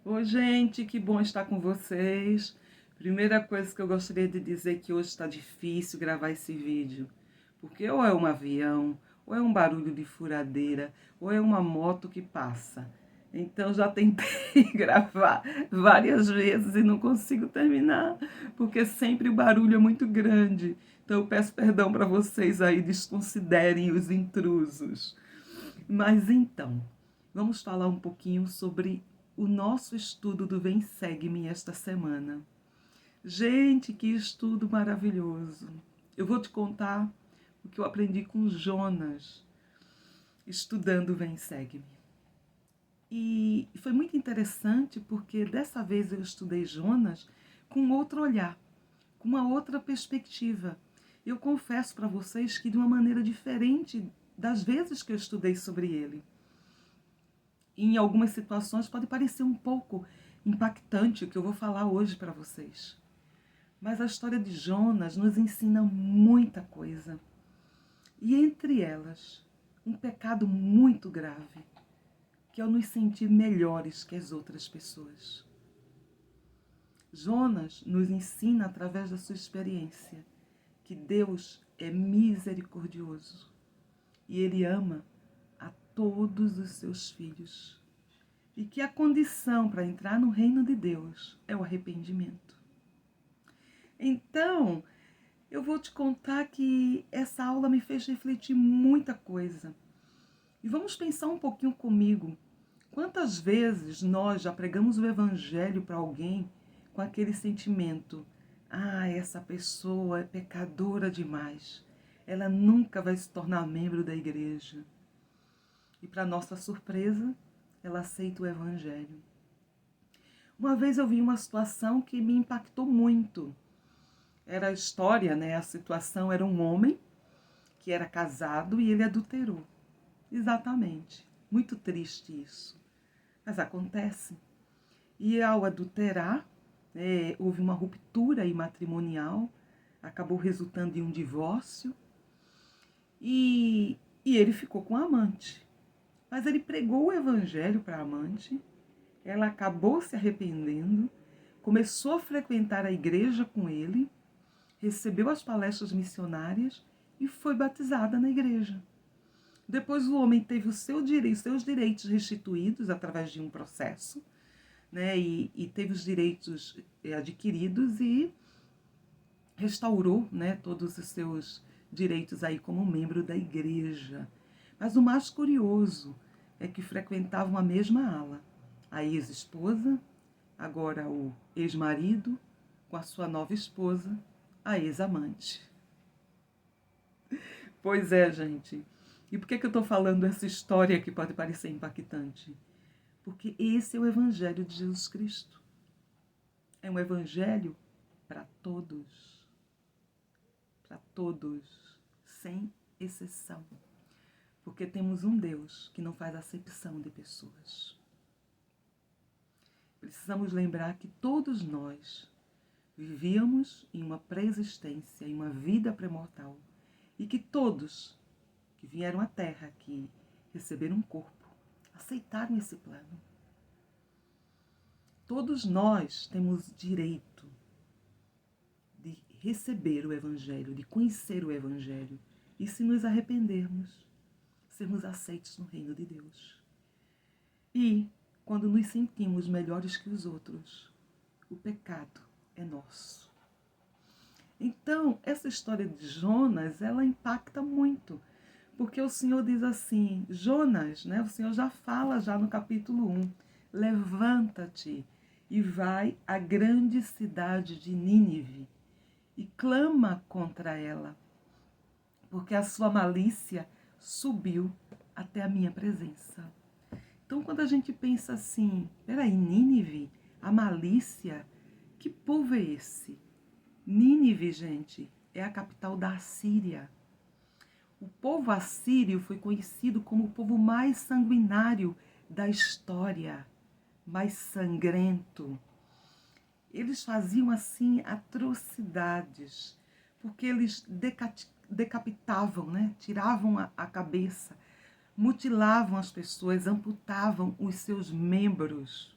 Oi, gente, que bom estar com vocês. Primeira coisa que eu gostaria de dizer é que hoje está difícil gravar esse vídeo, porque ou é um avião, ou é um barulho de furadeira, ou é uma moto que passa. Então já tentei gravar várias vezes e não consigo terminar, porque sempre o barulho é muito grande. Então eu peço perdão para vocês aí, desconsiderem os intrusos. Mas então, vamos falar um pouquinho sobre o nosso estudo do Vem Segue-me esta semana. Gente, que estudo maravilhoso! Eu vou te contar o que eu aprendi com Jonas, estudando o Vem Segue-me. E foi muito interessante porque dessa vez eu estudei Jonas com outro olhar, com uma outra perspectiva. Eu confesso para vocês que de uma maneira diferente das vezes que eu estudei sobre ele. Em algumas situações pode parecer um pouco impactante o que eu vou falar hoje para vocês. Mas a história de Jonas nos ensina muita coisa. E entre elas, um pecado muito grave, que é o nos sentir melhores que as outras pessoas. Jonas nos ensina através da sua experiência que Deus é misericordioso e Ele ama a todos os seus filhos. E que a condição para entrar no reino de Deus é o arrependimento. Então, eu vou te contar que essa aula me fez refletir muita coisa. E vamos pensar um pouquinho comigo. Quantas vezes nós já pregamos o evangelho para alguém com aquele sentimento: ah, essa pessoa é pecadora demais. Ela nunca vai se tornar membro da igreja. E para nossa surpresa, ela aceita o evangelho. Uma vez eu vi uma situação que me impactou muito. Era a história, né? A situação era um homem que era casado e ele adulterou. Exatamente. Muito triste isso. Mas acontece. E ao adulterar, houve uma ruptura aí matrimonial, acabou resultando em um divórcio e ele ficou com a amante. Mas ele pregou o evangelho para a amante, ela acabou se arrependendo, começou a frequentar a igreja com ele, recebeu as palestras missionárias e foi batizada na igreja. Depois o homem teve seus direitos restituídos através de um processo, né, e teve os direitos adquiridos e restaurou, né, todos os seus direitos aí como membro da igreja. Mas o mais curioso é que frequentavam a mesma ala. A ex-esposa, agora o ex-marido, com a sua nova esposa, a ex-amante. Pois é, gente. E por que eu estou falando essa história que pode parecer impactante? Porque esse é o Evangelho de Jesus Cristo. É um Evangelho para todos. Para todos, sem exceção. Porque temos um Deus que não faz acepção de pessoas. Precisamos lembrar que todos nós vivíamos em uma pré-existência, em uma vida pré-mortal, e que todos que vieram à Terra, que receberam um corpo, aceitaram esse plano. Todos nós temos direito de receber o Evangelho, de conhecer o Evangelho, e se nos arrependermos, sermos aceitos no reino de Deus. E, quando nos sentimos melhores que os outros, o pecado é nosso. Então, essa história de Jonas, ela impacta muito, porque o Senhor diz assim, Jonas, né, o Senhor já fala já no capítulo 1, levanta-te e vai à grande cidade de Nínive e clama contra ela, porque a sua malícia subiu até a minha presença. Então, quando a gente pensa assim, peraí, Nínive, a malícia, que povo é esse? Nínive, gente, é a capital da Assíria. O povo assírio foi conhecido como o povo mais sanguinário da história, mais sangrento. Eles faziam, assim, atrocidades, porque eles decapitavam, né? Tiravam a cabeça, mutilavam as pessoas, amputavam os seus membros.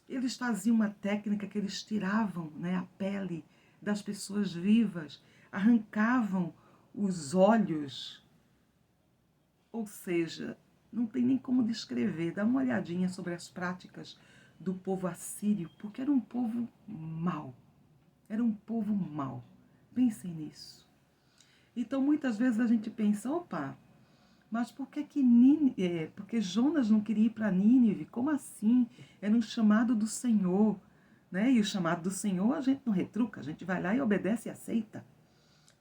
Eles faziam uma técnica que eles tiravam, né, a pele das pessoas vivas, arrancavam os olhos, ou seja, não tem nem como descrever. Dá uma olhadinha sobre as práticas do povo assírio, porque era um povo mau. Era um povo mau. Pensem nisso. Então, muitas vezes a gente pensa, opa, mas por que porque Jonas não queria ir para Nínive? Como assim? Era um chamado do Senhor, né? E o chamado do Senhor a gente não retruca, a gente vai lá e obedece e aceita.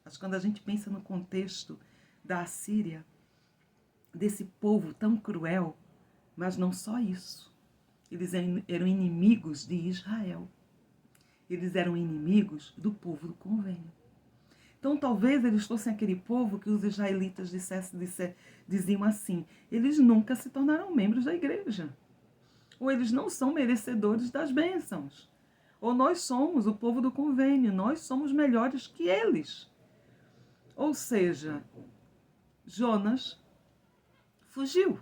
Mas quando a gente pensa no contexto da Assíria, desse povo tão cruel, mas não só isso. Eles eram inimigos de Israel. Eles eram inimigos do povo do convênio. Então, talvez eles fossem aquele povo que os israelitas diziam assim: eles nunca se tornaram membros da igreja. Ou eles não são merecedores das bênçãos. Ou nós somos o povo do convênio, nós somos melhores que eles. Ou seja, Jonas fugiu.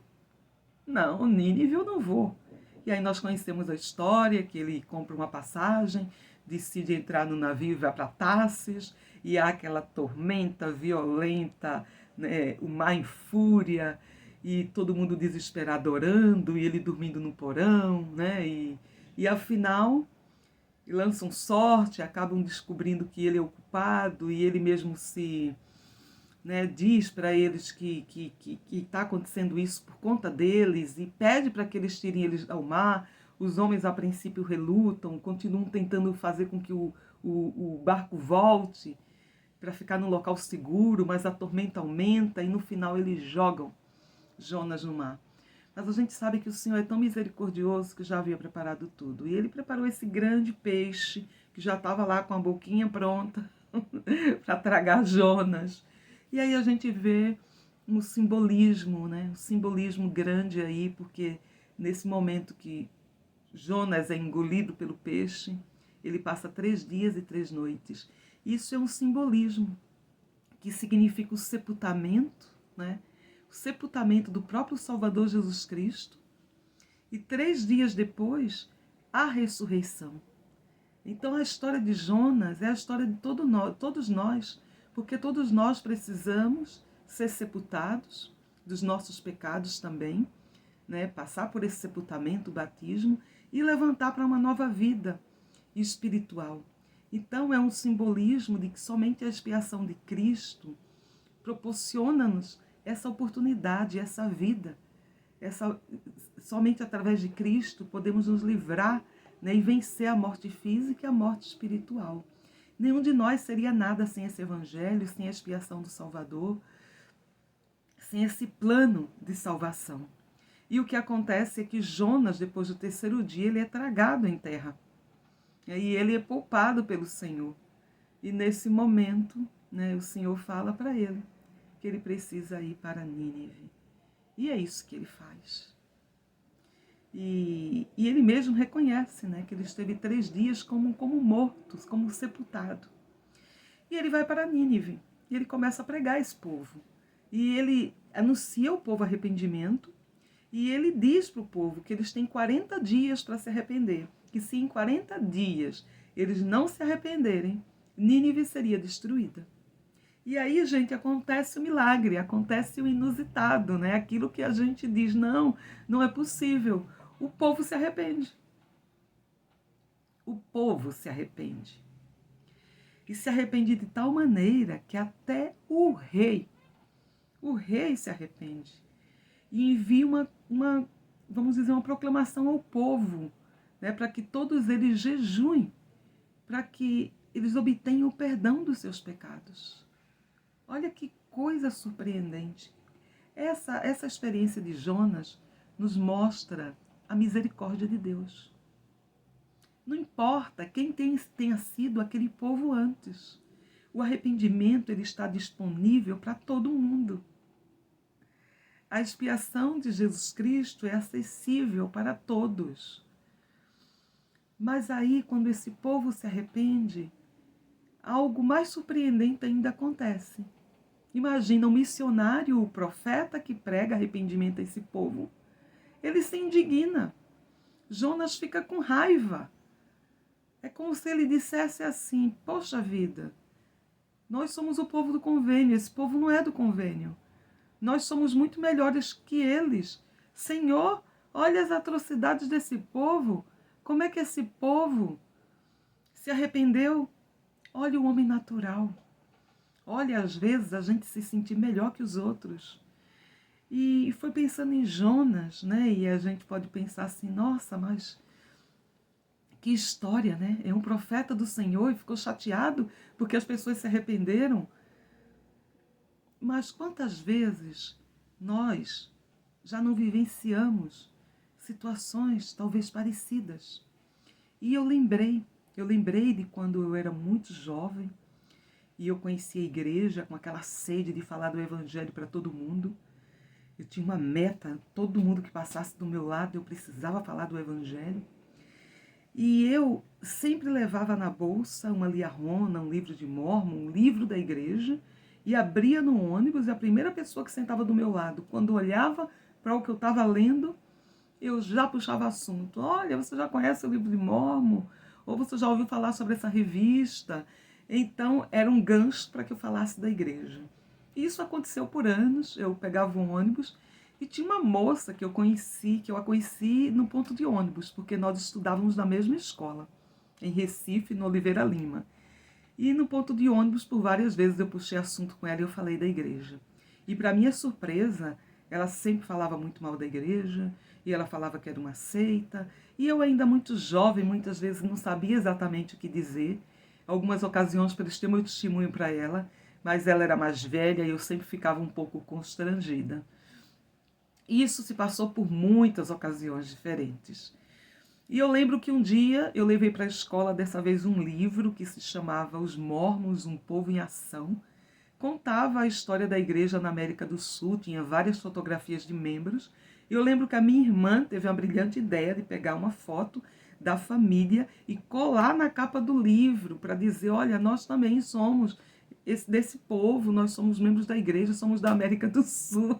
Não, Nínive eu não vou. E aí nós conhecemos a história, que ele compra uma passagem, decide entrar no navio e vai para Tarsis, e há aquela tormenta violenta, né, o mar em fúria, e todo mundo desesperado orando, e ele dormindo no porão, né, e afinal lançam sorte, acabam descobrindo que ele é o culpado, e ele mesmo se... né, diz para eles que está acontecendo isso por conta deles e pede para que eles tirem eles ao mar. Os homens, a princípio, relutam, continuam tentando fazer com que o barco volte para ficar num local seguro, mas a tormenta aumenta e no final eles jogam Jonas no mar. Mas a gente sabe que o Senhor é tão misericordioso que já havia preparado tudo. E ele preparou esse grande peixe que já estava lá com a boquinha pronta para tragar Jonas. E aí a gente vê um simbolismo, né? Um simbolismo grande aí, porque nesse momento que Jonas é engolido pelo peixe, ele passa 3 dias e 3 noites. Isso é um simbolismo que significa o sepultamento, né? O sepultamento do próprio Salvador Jesus Cristo. E 3 dias depois, a ressurreição. Então a história de Jonas é a história de todos nós, porque todos nós precisamos ser sepultados dos nossos pecados também, né? Passar por esse sepultamento, o batismo, e levantar para uma nova vida espiritual. Então é um simbolismo de que somente a expiação de Cristo proporciona-nos essa oportunidade, essa vida. Somente através de Cristo podemos nos livrar, né, e vencer a morte física e a morte espiritual. Nenhum de nós seria nada sem esse evangelho, sem a expiação do Salvador, sem esse plano de salvação. E o que acontece é que Jonas, depois do 3º dia, ele é tragado em terra. E ele é poupado pelo Senhor. E nesse momento, né, o Senhor fala para ele que ele precisa ir para Nínive. E é isso que ele faz. E ele mesmo reconhece, né, que ele esteve 3 dias como morto, como sepultado. E ele vai para Nínive. E ele começa a pregar esse povo. E ele anuncia ao povo arrependimento. E ele diz para o povo que eles têm 40 dias para se arrepender. Que se em 40 dias eles não se arrependerem, Nínive seria destruída. E aí, gente, acontece o milagre, acontece o inusitado, né? Aquilo que a gente diz, não é possível. O povo se arrepende. O povo se arrepende. E se arrepende de tal maneira que até o rei se arrepende. E envia vamos dizer, uma proclamação ao povo, né, para que todos eles jejuem, para que eles obtenham o perdão dos seus pecados. Olha que coisa surpreendente. Essa experiência de Jonas nos mostra a misericórdia de Deus. Não importa quem tenha sido aquele povo antes. O arrependimento ele está disponível para todo mundo. A expiação de Jesus Cristo é acessível para todos. Mas aí, quando esse povo se arrepende, algo mais surpreendente ainda acontece. Imagina um missionário, o profeta que prega arrependimento a esse povo. Ele se indigna. Jonas fica com raiva. É como se ele dissesse assim: poxa vida, nós somos o povo do convênio, esse povo não é do convênio. Nós somos muito melhores que eles. Senhor, olha as atrocidades desse povo. Como é que esse povo se arrependeu? Olha o homem natural. Olha, às vezes a gente se sentir melhor que os outros. E foi pensando em Jonas, né? E a gente pode pensar assim: nossa, mas que história, né? É um profeta do Senhor e ficou chateado porque as pessoas se arrependeram. Mas quantas vezes nós já não vivenciamos situações talvez parecidas? E eu lembrei de quando eu era muito jovem e eu conheci a igreja com aquela sede de falar do evangelho para todo mundo. Eu tinha uma meta, todo mundo que passasse do meu lado, eu precisava falar do evangelho. E eu sempre levava na bolsa uma liarrona, um livro de Mórmon, um livro da igreja, e abria no ônibus, e a primeira pessoa que sentava do meu lado, quando olhava para o que eu estava lendo, eu já puxava assunto. Olha, você já conhece o livro de Mórmon? Ou você já ouviu falar sobre essa revista? Então, era um gancho para que eu falasse da igreja. Isso aconteceu por anos. Eu pegava um ônibus e tinha uma moça que eu a conheci no ponto de ônibus, porque nós estudávamos na mesma escola, em Recife, no Oliveira Lima. E no ponto de ônibus, por várias vezes, eu puxei assunto com ela e eu falei da igreja. E para minha surpresa, ela sempre falava muito mal da igreja, e ela falava que era uma seita, e eu ainda muito jovem, muitas vezes não sabia exatamente o que dizer. Algumas ocasiões prestei meu testemunho para ela, mas ela era mais velha e eu sempre ficava um pouco constrangida. Isso se passou por muitas ocasiões diferentes. E eu lembro que um dia eu levei para a escola, dessa vez, um livro que se chamava Os Mórmons, um Povo em Ação. Contava a história da igreja na América do Sul, tinha várias fotografias de membros. E eu lembro que a minha irmã teve a brilhante ideia de pegar uma foto da família e colar na capa do livro para dizer: olha, nós também somos desse povo, nós somos membros da igreja, somos da América do Sul.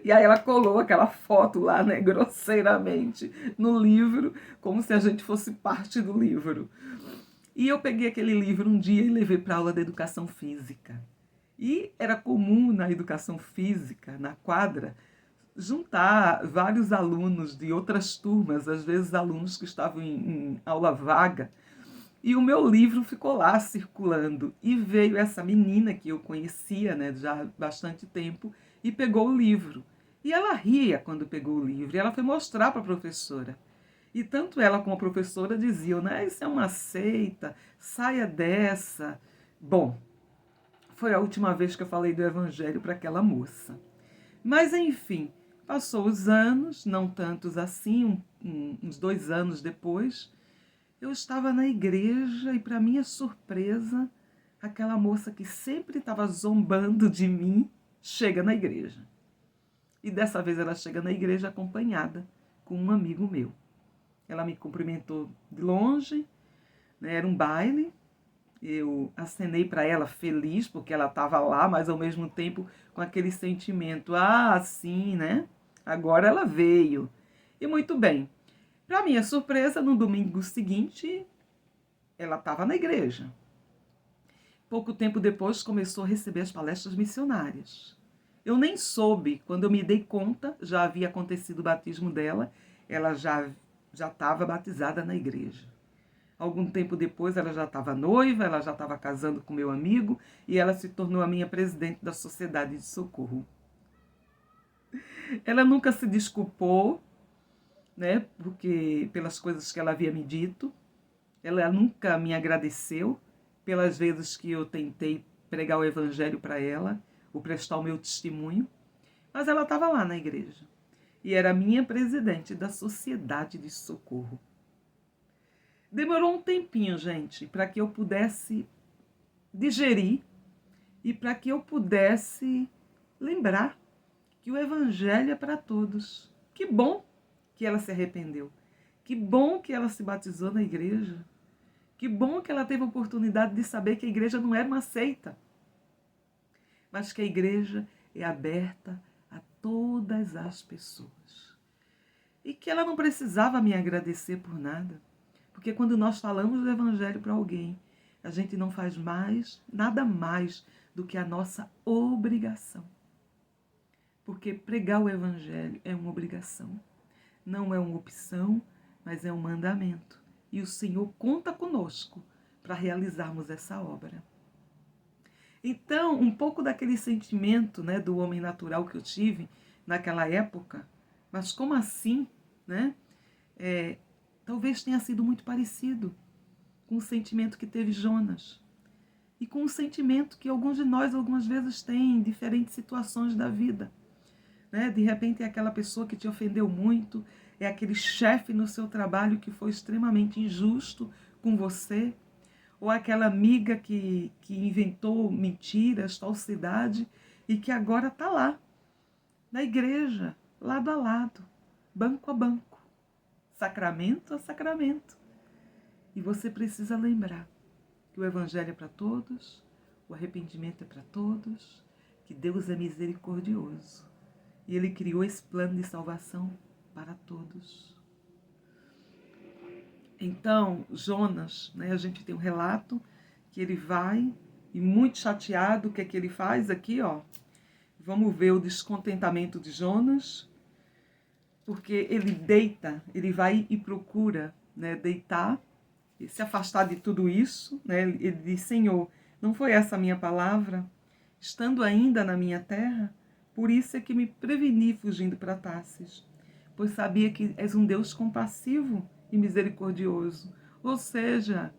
E aí ela colou aquela foto lá, né, grosseiramente, no livro, como se a gente fosse parte do livro. E eu peguei aquele livro um dia e levei para a aula de educação física. E era comum na educação física, na quadra, juntar vários alunos de outras turmas, às vezes alunos que estavam em aula vaga, e o meu livro ficou lá circulando. E veio essa menina que eu conhecia, né, já há bastante tempo, e pegou o livro. E ela ria quando pegou o livro, e ela foi mostrar para a professora. E tanto ela como a professora diziam, né, isso é uma seita, saia dessa. Bom, foi a última vez que eu falei do evangelho para aquela moça. Mas, enfim, passou os anos, não tantos assim, uns 2 anos depois, eu estava na igreja e, para minha surpresa, aquela moça que sempre estava zombando de mim chega na igreja. E dessa vez ela chega na igreja acompanhada com um amigo meu. Ela me cumprimentou de longe, né, era um baile. Eu acenei para ela feliz porque ela estava lá, mas ao mesmo tempo com aquele sentimento: ah, sim, né? Agora ela veio. E muito bem. Para minha surpresa, no domingo seguinte, ela estava na igreja. Pouco tempo depois começou a receber as palestras missionárias. Eu nem soube, quando eu me dei conta, já havia acontecido o batismo dela, ela já estava batizada na igreja. Algum tempo depois ela já estava noiva, ela já estava casando com meu amigo e ela se tornou a minha presidente da Sociedade de Socorro. Ela nunca se desculpou, né, porque pelas coisas que ela havia me dito. Ela nunca me agradeceu pelas vezes que eu tentei pregar o evangelho para ela, ou prestar o meu testemunho, mas ela estava lá na igreja. E era minha presidente da Sociedade de Socorro. Demorou um tempinho, gente, para que eu pudesse digerir e para que eu pudesse lembrar que o evangelho é para todos. Que bom que ela se arrependeu. Que bom que ela se batizou na igreja. Que bom que ela teve a oportunidade de saber que a igreja não era uma seita, mas que a igreja é aberta a todas as pessoas. e que ela não precisava me agradecer por nada. Porque quando nós falamos do Evangelho para alguém, a gente não faz mais, nada mais do que a nossa obrigação. Porque pregar o Evangelho é uma obrigação. Não é uma opção, mas é um mandamento. E o Senhor conta conosco para realizarmos essa obra. Então, um pouco daquele sentimento, né, do homem natural que eu tive naquela época, mas como assim, né? Talvez tenha sido muito parecido com o sentimento que teve Jonas e com o sentimento que alguns de nós algumas vezes têm em diferentes situações da vida. Né? De repente é aquela pessoa que te ofendeu muito, é aquele chefe no seu trabalho que foi extremamente injusto com você, ou aquela amiga que inventou mentiras, falsidade e que agora está lá, na igreja, lado a lado, banco a banco, sacramento a sacramento. E você precisa lembrar que o Evangelho é para todos, o arrependimento é para todos, que Deus é misericordioso. E Ele criou esse plano de salvação para todos. Então, Jonas, né, a gente tem um relato que ele vai e muito chateado, o que é que ele faz aqui, ó? Vamos ver o descontentamento de Jonas, porque ele deita, ele vai e procura, né, deitar, e se afastar de tudo isso, né? Ele diz: Senhor, não foi essa a minha palavra? Estando ainda na minha terra, por isso é que me preveni fugindo para Tarsis, pois sabia que és um Deus compassivo e misericordioso. Ou seja,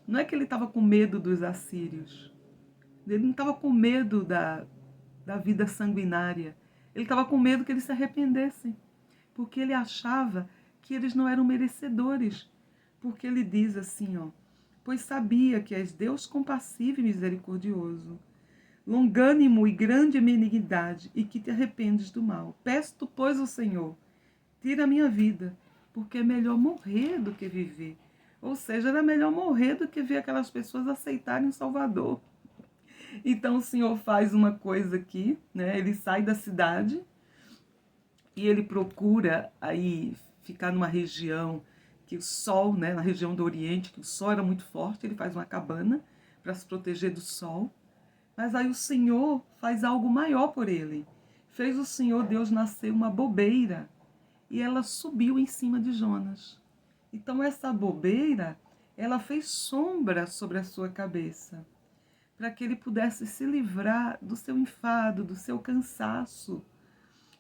não é que ele estava com medo dos assírios, ele não estava com medo da vida sanguinária, ele estava com medo que eles se arrependessem, porque ele achava que eles não eram merecedores, porque ele diz assim, ó, pois sabia que és Deus compassivo e misericordioso, longânimo e grande em benignidade, e que te arrependes do mal. Peço-te, pois, ao Senhor, tira a minha vida, porque é melhor morrer do que viver. Ou seja, era melhor morrer do que ver aquelas pessoas aceitarem o Salvador. Então o Senhor faz uma coisa aqui, né? Ele sai da cidade e ele procura aí ficar numa região que o sol, né, na região do Oriente, que o sol era muito forte, ele faz uma cabana para se proteger do sol. Mas aí o Senhor faz algo maior por ele. Fez o Senhor Deus nascer uma bobeira e ela subiu em cima de Jonas. Então essa bobeira, ela fez sombra sobre a sua cabeça, para que ele pudesse se livrar do seu enfado, do seu cansaço.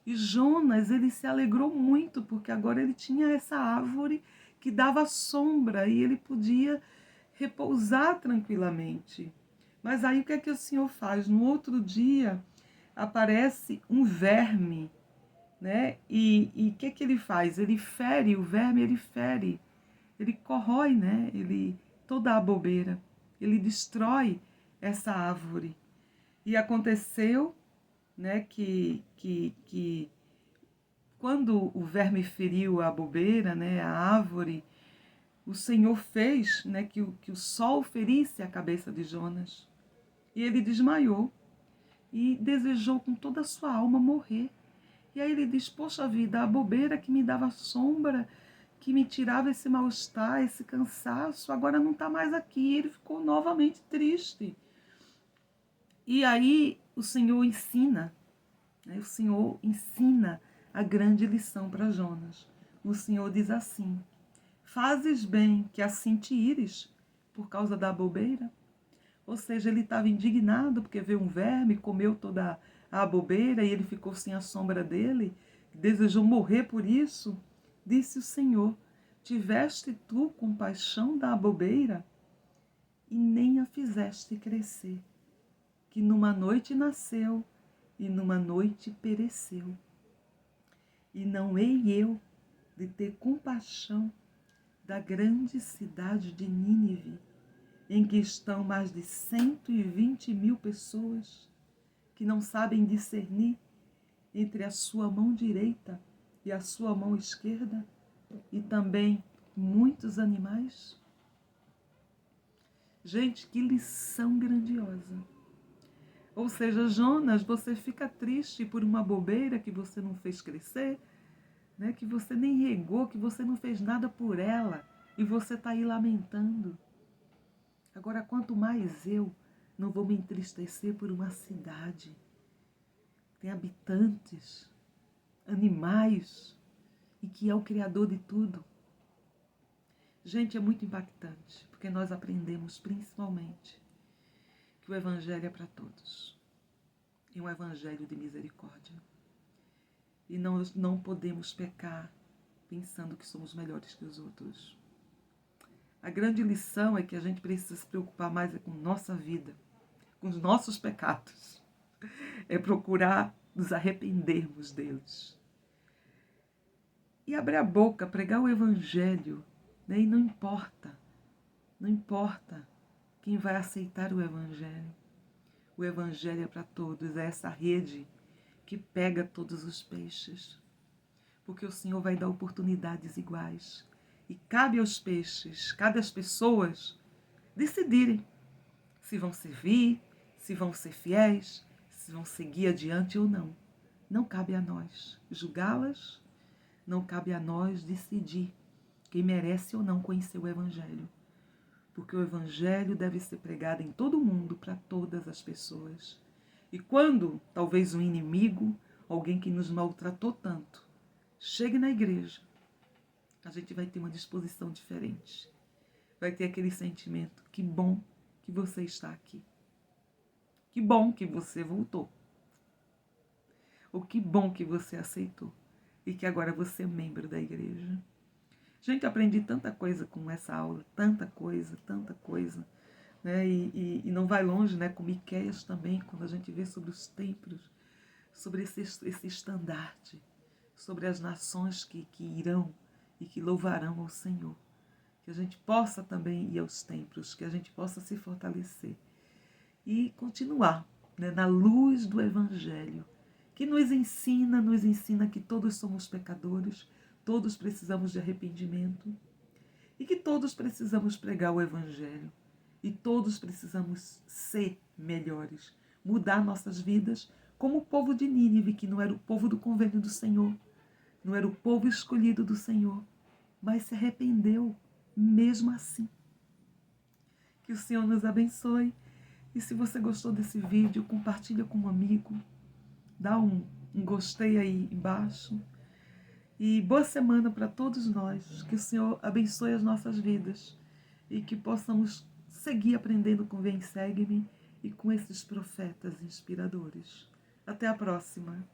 E Jonas, ele se alegrou muito, porque agora ele tinha essa árvore que dava sombra e ele podia repousar tranquilamente. Mas aí o que é que o Senhor faz? No outro dia aparece um verme, né? E o que é que ele faz? Ele fere o verme, ele corrói, né? Toda a bobeira, ele destrói essa árvore. E aconteceu, né, que quando o verme feriu a bobeira, né, a árvore, o Senhor fez, né, que o sol ferisse a cabeça de Jonas. E ele desmaiou e desejou com toda a sua alma morrer. E aí ele diz: poxa vida, a bobeira que me dava sombra, que me tirava esse mal-estar, esse cansaço, agora não está mais aqui. Ele ficou novamente triste. E aí o Senhor ensina, né? O Senhor ensina a grande lição para Jonas. O Senhor diz assim: fazes bem que assim te ires por causa da bobeira? Ou seja, ele estava indignado porque veio um verme, comeu toda a bobeira e ele ficou sem a sombra dele, desejou morrer por isso. Disse o Senhor: tiveste tu compaixão da bobeira e nem a fizeste crescer, que numa noite nasceu e numa noite pereceu. E não hei eu de ter compaixão da grande cidade de Nínive, em que estão mais de 120.000 pessoas que não sabem discernir entre a sua mão direita e a sua mão esquerda, e também muitos animais? Gente, que lição grandiosa! Ou seja, Jonas, você fica triste por uma bobeira que você não fez crescer? né? Que você nem regou, que você não fez nada por ela e você está aí lamentando. Agora, quanto mais eu não vou me entristecer por uma cidade, tem habitantes, animais, e que é o Criador de tudo. Gente, é muito impactante, porque nós aprendemos principalmente que o Evangelho é para todos. E um Evangelho de misericórdia. E nós não podemos pecar pensando que somos melhores que os outros. A grande lição é que a gente precisa se preocupar mais com nossa vida, com os nossos pecados. É procurar nos arrependermos deles. E abrir a boca, pregar o Evangelho, né? E não importa quem vai aceitar o Evangelho. O Evangelho é para todos, é essa rede que pega todos os peixes. Porque o Senhor vai dar oportunidades iguais. E cabe aos peixes, cabe às pessoas decidirem se vão servir, se vão ser fiéis, se vão seguir adiante ou não. Não cabe a nós julgá-las, não cabe a nós decidir quem merece ou não conhecer o Evangelho. Porque o Evangelho deve ser pregado em todo o mundo, para todas as pessoas. E quando talvez um inimigo, alguém que nos maltratou tanto, chegue na igreja, a gente vai ter uma disposição diferente. Vai ter aquele sentimento, que bom que você está aqui. Que bom que você voltou. Ou que bom que você aceitou. E que agora você é membro da igreja. Gente, aprendi tanta coisa com essa aula. Tanta coisa. Né? E não vai longe, né? Com Miqueias também, quando a gente vê sobre os templos, sobre esse estandarte, sobre as nações que irão e que louvarão ao Senhor. Que a gente possa também ir aos templos, que a gente possa se fortalecer e continuar, né, na luz do Evangelho, que nos ensina que todos somos pecadores, todos precisamos de arrependimento e que todos precisamos pregar o Evangelho e todos precisamos ser melhores, mudar nossas vidas como o povo de Nínive, que não era o povo do convênio do Senhor, não era o povo escolhido do Senhor, mas se arrependeu mesmo assim. Que o Senhor nos abençoe. E se você gostou desse vídeo, compartilha com um amigo. Dá um gostei aí embaixo. E boa semana para todos nós. Que o Senhor abençoe as nossas vidas. E que possamos seguir aprendendo com Vem Segue-me e com esses profetas inspiradores. Até a próxima.